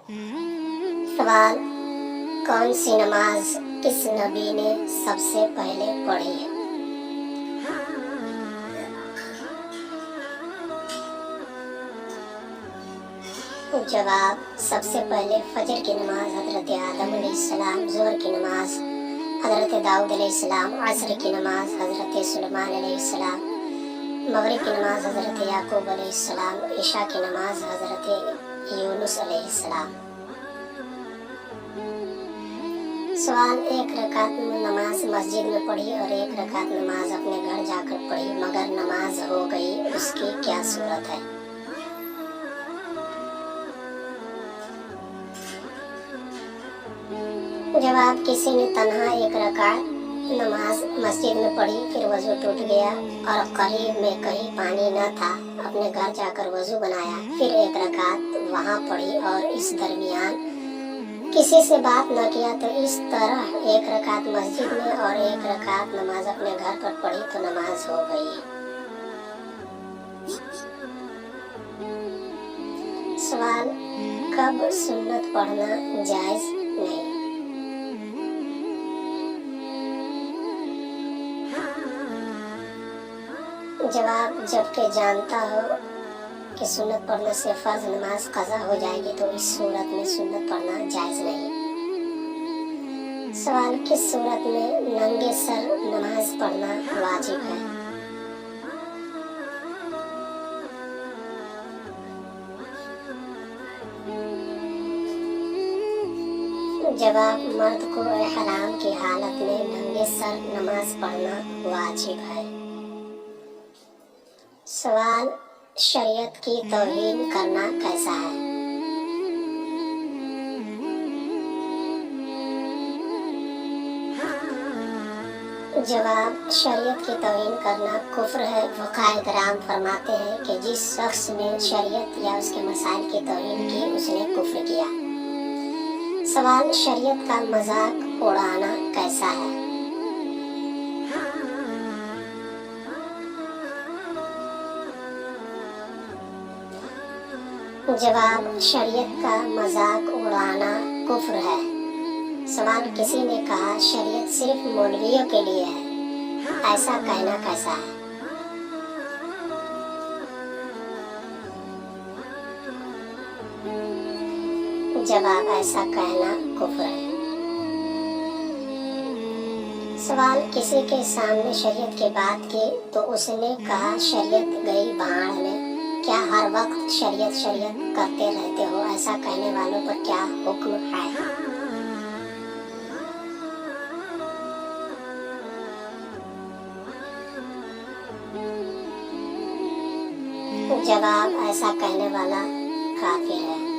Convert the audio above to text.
सवाल: कौन सी नमाज किस नबी ने सबसे पहले पढ़ी है? जवाब: सबसे पहले फजर की नमाज हजरत आदम अलैहिस्सलाम, ज़ोहर की नमाज हजरत दाऊद अलैहिस्सलाम, असर की नमाज हजरत सुलेमान अलैहिस्सलाम, मगरिब की नमाज हजरत याकूब अलैहिस्सलाम, इशा की नमाज हजरत यूनुस अलैहिस्सलाम। सवाल: एक रकात नमाज मस्जिद में पढ़ी और एक रकात नमाज अपने घर जाकर पढ़ी मगर नमाज हो गई, उसकी क्या सूरत है? जवाब: किसी ने तन्हा एक रकात नमाज मस्जिद में पढ़ी, फिर वजू टूट गया और करीब में कहीं पानी न था, अपने घर जाकर वजू बनाया, फिर एक रकात वहाँ पढ़ी और इस दरमियान किसी से बात न किया, तो इस तरह एक रकात मस्जिद में और एक रकात नमाज अपने घर पर पढ़ी तो नमाज हो गई। सवाल: कब सुन्नत पढ़ना जायज नहीं? जवाब: जबकि जानता हो कि सुन्नत पढ़ने से फर्ज नमाज कज़ा हो जाएगी तो इस सूरत में सुन्नत पढ़ना जायज नहीं। सवाल: किस सूरत में नंगे सर नमाज पढ़ना वाजिब है? जवाब: मर्द को इहराम की हालत में नंगे सर नमाज पढ़ना वाजिब है। सवाल: शरीयत की तौहीन करना कैसा है? जवाब: शरीयत की तौहीन करना कुफ्र है। फुक़हा किराम फरमाते हैं कि जिस शख्स ने शरीयत या उसके मसाइल की तौहीन की उसने कुफ्र किया। सवाल: शरीयत का मजाक उड़ाना कैसा है? जवाब: शरीयत का मजाक उड़ाना कुफ्र है। सवाल: किसी ने कहा शरीयत सिर्फ मौलवियों के लिए है, ऐसा कहना कैसा है? जवाब: ऐसा कहना कुफ्र है। सवाल: किसी के सामने शरीयत की बात की तो उसने कहा शरीयत गई भाड़ में, क्या हर वक्त शरीयत शरीयत करते रहते हो? ऐसा कहने वालों पर क्या हुक्म है? जवाब: ऐसा कहने वाला काफिर है।